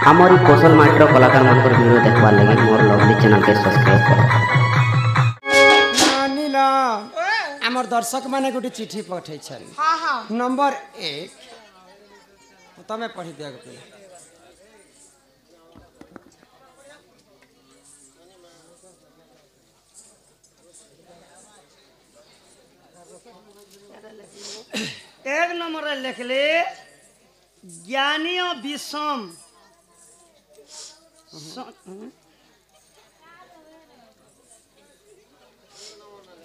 हमारी कौशल मास्टर कलाकार मान वीडियो देखवार लगे मोर लवली चैनल के सब्सक्राइब करो। मानिला आमर दर्शक माने गोटे चिठी पठे छन। हाँ हाँ नंबर 1 तमे पढ़ी दिया पे एक नंबर लिख ले ज्ञानी और विषम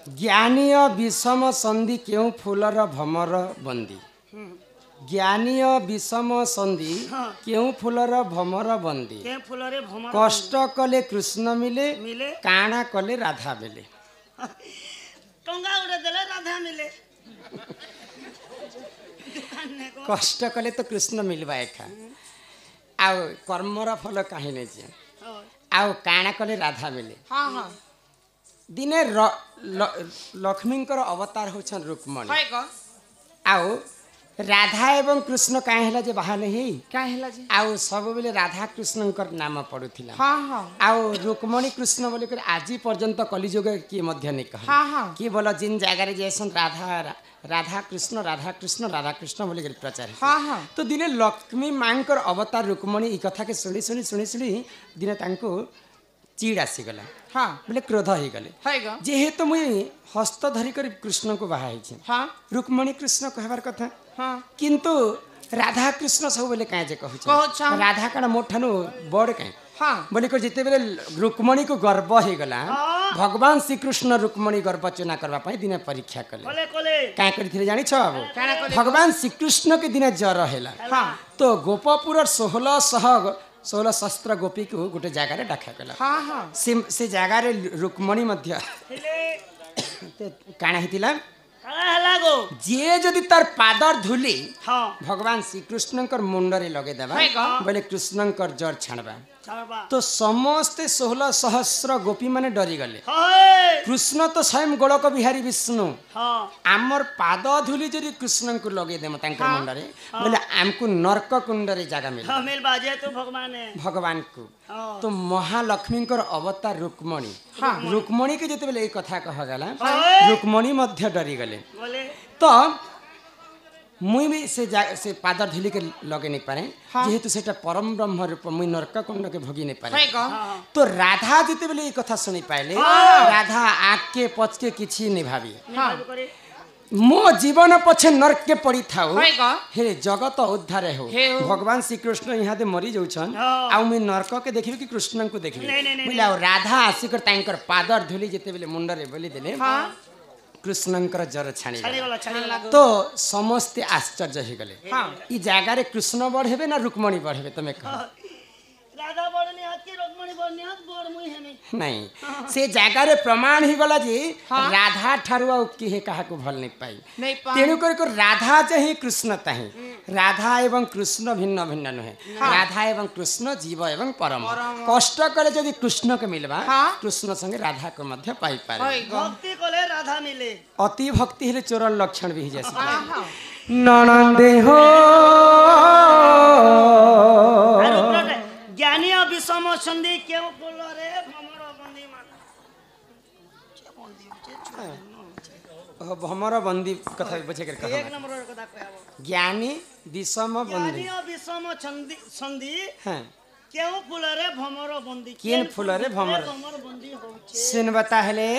ज्ञानी विषम संधि क्यों फूलर भमर बंदी। ज्ञानी विषम संधि क्यों फूलर भमर बंदी। के फुलरे भमर कष्ट कले कृष्ण मिले मिले काणा कले राधा मिले। टंगा उड़े देले राधा मिले कष्ट कले तो कृष्ण मिलवा एका आउ कर्मर फल कहीं नहीं जे आउ काणा कले राधा मिले। हाँ हाँ दिने लक्ष्मींकर अवतार होछन रुक्मणी है को आउ राधा एवं कृष्ण काहे हला जे बाहा नहीं का हैला जी आउ सब बेले राधा कृष्णंकर नाम पड़ुथिला। हाँ हाँ आउ रुक्मणी कृष्ण बोले कर आज पर्यंत कलिजुग की मध्य नहीं कह हाँ हाँ कि बोला जिन जगह जैसन राधा कृष्ण राधा कृष्ण बोले कर प्रचार हाँ हाँ तो दिने लक्ष्मी मांकर अवतार रुक्मणी ई कथा के सुनी सुनी सुनी सुनी दिने तांको चिड़ आसीगला। हाँ बोले क्रोध हो गले है को जेहेतु मुई हस्त धरी कर कृष्ण को बाहा हाँ रुक्मणी कृष्ण कहबार कथा हाँ किंतु राधा कृष्ण सब बोले कहे कहछ राधा काना मोठानु बड़ कहे हाँ बोले को जिते बेले रुक्मणी को गर्व हो गला भगवान श्री कृष्ण रुक्मणी गर्व चुना करबा पई दिने परीक्षा कले कोले कोले काहे करथिले जानि छ अब काना कोले भगवान श्री कृष्ण के दिने जर हेला हाँ तो गोपपुर 16 शस्त्र गोपी को गोटे जगह डाका गला हाँ हाँ से जगह रुक्मणी मध्य काना हितिला काला हैला गो जे जदि तार पादर धुली हाँ भगवान श्री कृष्णकर मुंडरे लगे देबा है का? बोले कृष्णकर जर छाड़बा छाड़बा तो समस्ते 16 सहस्र गोपी माने डरी गले। हाय कृष्ण तो स्वयं गोलक बिहारी विष्णु हाँ आमर पाद धुली जदि कृष्ण को लगे देम तांकर मुंडरे बोले आमको नरक कुंडरे जगह मिले हाँ मिल बाजे तो भगवान है भगवान को हाँ तो महालक्ष्मीकर अवतार रुक्मणी रुक्मणी के जते बेले ए कथा कह गला हाँ। रुक्मणी मध्य डरी गले बोले तो मुई भी से पादर धुली के लगे नहीं पारे जेहेतु सेटा परम ब्रह्म रूप मुई नरक कुंड के भोगी नहीं पारे है को तो राधा जिते बेले ये कथा सुनी पाइले राधा आग के पच के किछि नहीं भाबी हाँ करे मो जीवन पछे नरक के पड़ी थाउ है को हे जगत उद्धार हो हे हो। भगवान श्री कृष्ण यहाँ दे मरी जाउछन हाँ। आ मैं नरक के देखिबे कि कृष्ण को देखिबे नहीं, नहीं, नहीं, बोले आ राधा आसिकर तांकर पादर धुली जिते बेले मुंडरे बोली देले हाँ कृष्णंकर जर छाणी छाड़ी गला तो समस्ते आश्चर्य हो गले हाँ ई जगार कृष्ण बढ़ेबे ना रुक्मणी बढ़ेबे तमे कह राधा बड़नी हाथ की रुक्मणी बड़नी हाथ बड़ मुई है नहीं नहीं से जगार प्रमाण ही गला जी राधा ठारु आ किहे काहा को भल नहीं पाई नहीं पा तेणु कर को राधा चाहे कृष्ण ताहे राधा एवं कृष्ण भिन्न भिन्न नुहे राधा एवं कृष्ण जीव एवं परम कष्ट करे यदि कृष्ण के मिलबा कृष्ण संगे राधा को मध्य पाई पारे भक्ति कोले राधा मिले अति भक्ति हेले चोरन लक्षण भी जैसे ननंदे हो ज्ञानी और विषम संधि क्यों बोल रे भमर बंदी मान भमर बंदी कथा बचे कर एक कहा नंबर कथा कहबो ज्ञानी विषम बंदी ज्ञानी और विषम संधि हां क्यों फूल रे भमर बंदी केन फूल रे भमर बंदी होचे सुन बता हेले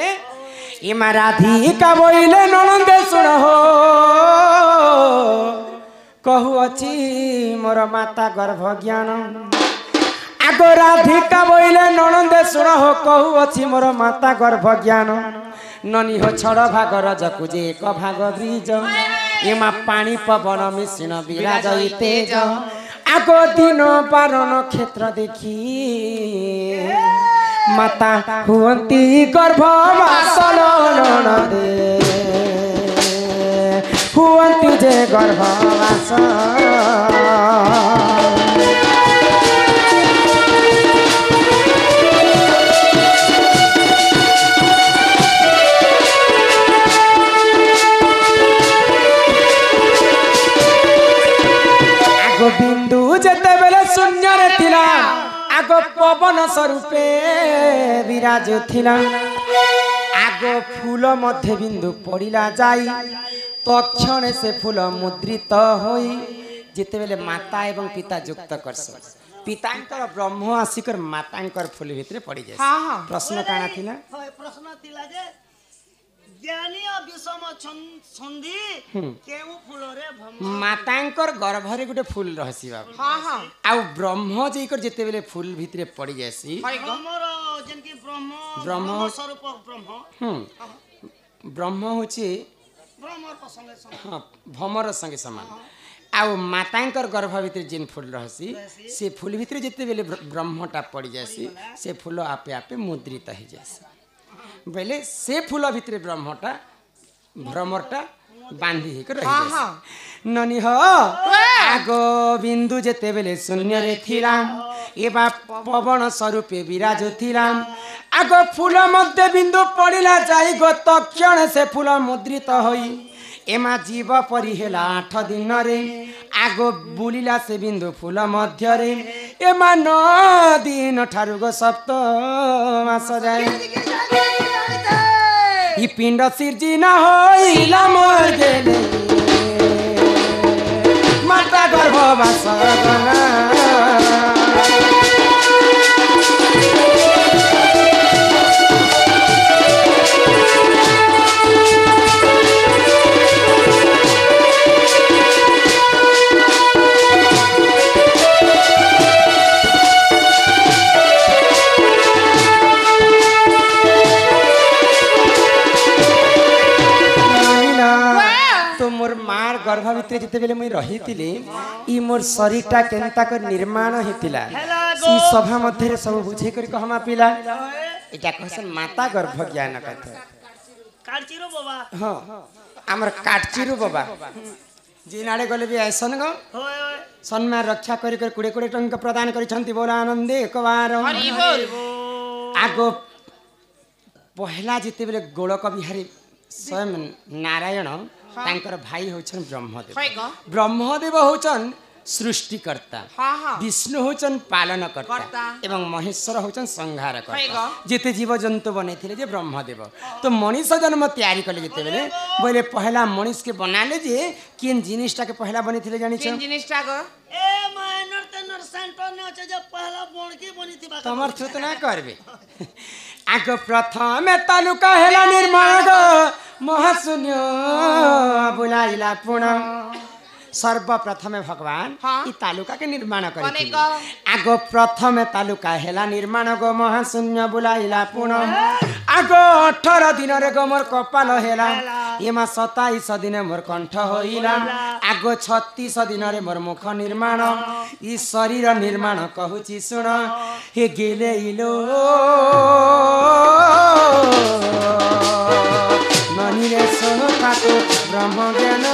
ई मराठी का बोइले ननंदे सुन हो कहू अछि मोर माता गर्भ ज्ञान आगो राधिका बोइले ननंदे सुन हो कहू अछि मोर माता गर्भ ज्ञान ननी हो छड़ भागर जकुजे एक भाग ब्रिज एमा पानी पवन मिश्रण विराज तेज आगो दिन पारण क्षेत्र देखी माता हुअंती गर्भवासन ननदे हुअंती जे गर्भवासन बिंदु जेते बेले शून्य रे थिला आगो पवन स्वरूपे विराज थिला आगो फूल मध्य बिंदु पड़िला जाई तक्षण से फूल मुद्रित होई जेते बेले माता एवं पिता युक्त करस पितांकर ब्रह्म आसिकर मातांकर फूल भितरे पड़ी जाय हाँ हाँ प्रश्न काना थिला হয় প্রশ্ন ଥିଲା যে জ্ঞানী বিষম সন্ধি কেউ ফুলরে ভ্রম मातांकर गर्भरे गुटे फूल रहसी बाबू हाँ हाँ आउ ब्रह्म जेकर जेते बेले फूल भितरे पड़ी जायसी ব্রহ্মর যেনকি ব্রহ্ম ব্রহ্ম ব্রহ্ম স্বরূপ ব্রহ্ম ब्रह्म होची ব্রহ্মর সঙ্গে সঙ্গে हाँ भमर संगे समान आउ मातांकर गर्भ भितर जेन फूल रहसी से फूल भितर जेते बेले ब्रह्मटा पड़ी जायसी से फूल आपे आपे मुद्रित हो जायसी बेले से फूल भितर ब्रह्मटा भ्रमरटा बांधी ही रही हाँ जायसी हाँ ननी हो आगो बिंदु जेते बेले शून्य रे थिला एबा पवन स्वरूपे विराज थिला आगो फूल मध्य बिंदु पड़िला जाई गो तक्षण से फूल मुद्रित होई एमा जीव परी हेला 8 दिन रे आगो बुलिला से बिंदु फूल मध्य रे एमा 9 दिन ठारु गो सप्त मास जाय ई पिंड सिर्जिना होइला मोर गेले माता गर्भवास गना मोर मार गर्भ भितर जिते बेले मुई रहितिली ई मोर शरीरटा केनता कर निर्माण हेतिला ई सभा मध्य सब बुझे कर कहमा पिला एटा कहसन माता गर्भ ज्ञान कथे কাটচিরো বাবা हां हमर काटचिरु बाबा जिनाडे गले भी ऐसन गो হয় হয় सम्मान रक्षा करी कर कुड़े कुड़े टंक प्रदान करी छंती बोला आनंदे एक बार हरि बोल आगो पहला जिते बेले गोलक बिहारी स्वयं नारायण तांकर भाई होचन ब्रह्मदेव হয় গ ब्रह्मदेव होचन सृष्टिकर्ता हाँ हाँ विष्णु होचन पालनकर्ता कर्ता। एवं महेश्वर होचन संहारकर्ता हैगा। जेते जीव जंतु बनेथिले जे ब्रह्मदेव तो मनीष जन्म तैयारी कले जेते बेले बोले पहला मनीष के बनाले जे केन जिनिसटा के पहला बनेथिले जानि छ किन जिनिसटा ग এ মাইনর তেনর সেন্টার নে আছে যে পহলা বণকি বনিতিবা तमर छुत ना करबे आगो प्रथम तालुका हेला निर्माण गो महाशून्य बुलाइला पुनः सर्वप्रथम भगवान हाँ। ई तालुका के निर्माण कने करिथिले ग आगो प्रथम तालुका हेला निर्माण गो महाशून्य बुलाइला पुनः आगो 18 दिन रे गो मोर कपाल हेला एमा 27 दिन मोर कंठ होइला आगो 36 दिन रे मोर मुख निर्माण ई शरीर निर्माण कहूची सुन हे गेले इलो ननी रे सुन कातो ब्रह्म ज्ञान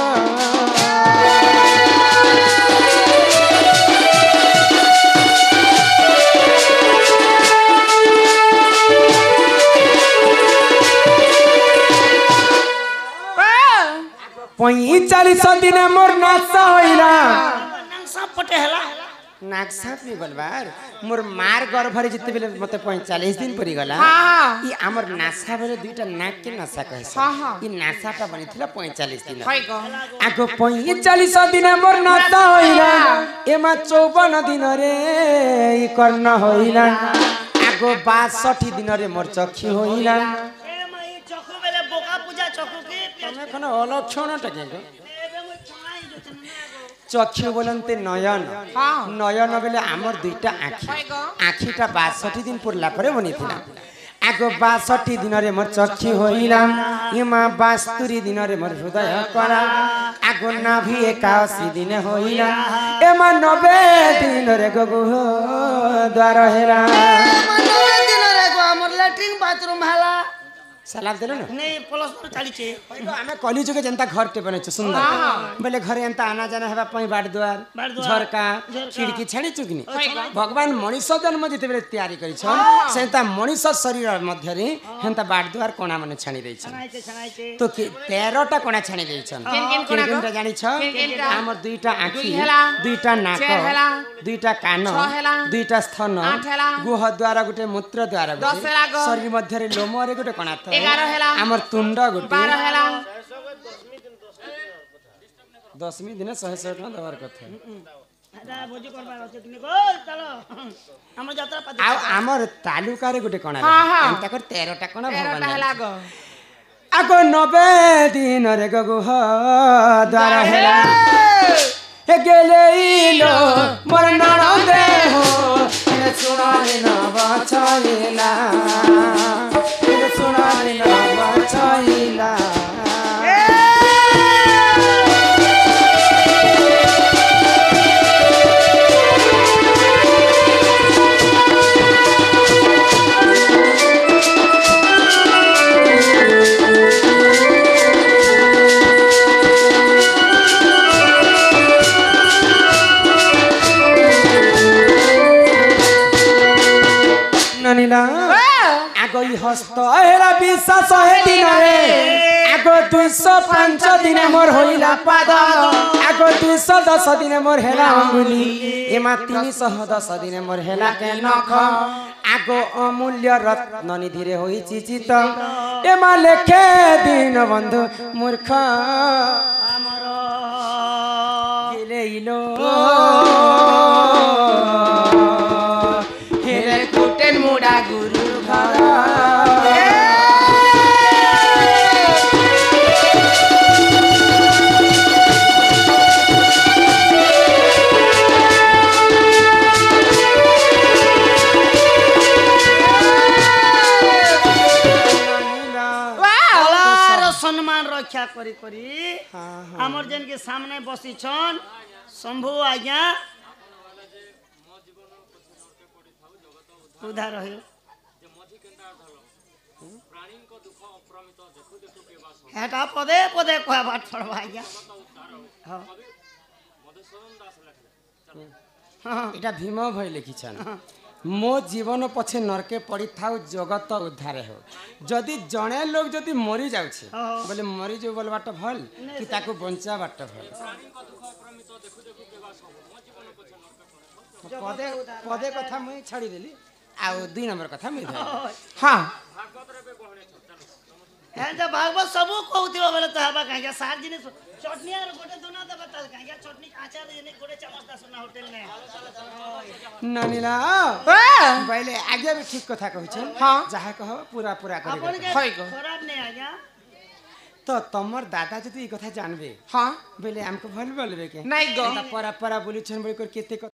पैंचालीस दिन मोर नाश होइला নাংসা পটে হেলা नागसाप नहीं बोलबार मोर मार गर्भ रे जिते बेले मते 45 दिन परी गला हाँ। ई हमर नासा बेले दुईटा नाक के नासा कहै हाँ, हाँ। ई नासाटा बनिथिला 45 दिन হয় গ आगो 45 दिन मोर नासा होइला एमा 54 दिन रे ई कर्ण होइला आगो 62 दिन रे मोर चक्षु होइला এ মাই চকু বেলে বোকা পূজা চকু কি तमे खन अलक्षणटा के এবে মই ছনাই যতন चक्षु बोलते नयन हाँ। नयन बेले आमर दुईटा आखि হয় গ आखिटा 62 दिन पुरला परे बनिथिला आगो 62 दिन रे मोर चक्षु होइला एमा 72 दिन रे मोर हृदय करा आगो नाभि 81 दिन होइला एमा 90 दिन रे गगु द्वार हेला দিনরে গো আমার ল্যাট্রিন বাথরুম হেলা सलाब देलो ना नहीं प्लस्तर चलीचे आमे कली जुगे जनता घर टे बने सुंदर बोले घरे एंता आना जाना हेबा पई बाट द्वार झरका खिड़की छाड़ी चुकनी भगवान मनीष जन्म जिते बेले तैयारी करी छन सेंता मनीष शरीर मध्य रे हेंता बाट द्वार कोना माने छाणी देई छन छनाइचे तो 13 टा कोना छाणी देई छन किनटा जानि छ हमर दुईटा आँखी दुईटा नाक दुईटा कान दुईटा स्तन गुह द्वारा गुटे मूत्र द्वारा गुटे शरीर मध्य रे लोम रे गुटे कोना था हमर तुंड गुटे 10वीं दिन 100 टका दवार कथा दादा भोजी करबार अछि तुनी को चलो हमर यात्रा पाती हमर तालुका रे गुटे कोना एंता कर 13 टा कोना भगवान आगो 90 दिन रे गुह द्वारा हेला हे गेले इलो मोर नणंदे हो हे सुनाले न बचाइला हे सुनाले न बचाइला ननिला आगो ई हस्त हेला विश्वास हे दिन रे आगो 205 दिन मोर होइला पाद आगो 210 दिन मोर हेला अंगुली एमा 310 दिन मोर हेला के नख आगो अमूल्य रत्न निधि रे होई चिचित एमा लेखे दिन बंधु मूर्ख हमर गेले इलो हेरे कुटेन मुडा गुरु घर सम्मान रक्षा करी करी हमर जन के सामने बसी छन शंभु आज्ञा उधार रहे हेटा पदे पदे कह बात पड़वा आज्ञा এটা ভীম ভাই লিখিছেন মো জীবন পছে নরকে পড়ি থাও জগত উদ্ধারে हो যদি জনে লোক যদি মরি যাচ্ছে বলে মরি যাও বল বাট ভাল কি তাকে বঞ্চা বাট ভাল পদে পদে কথা মুই ছাড়ি দেলি आ 2 नंबर कथा मुई धर हां हे जे भागवत सबु कहउतिबा बेले तहबा काया सार जिने चटनी आर गोटे दोना देबा त काया चटनी आचार देने गोटे चमच दा सुना होटल ने नानीला पहले आगे भी ठीक कथा कहू छ हां जहा कह पूरा पूरा करे होय गो खराब नहीं आज्ञा तो तमर दादा जति ई कथा जानबे हां बेले हमको भल बोलबे के नहीं गो परा परा बोली छन बोली कर केते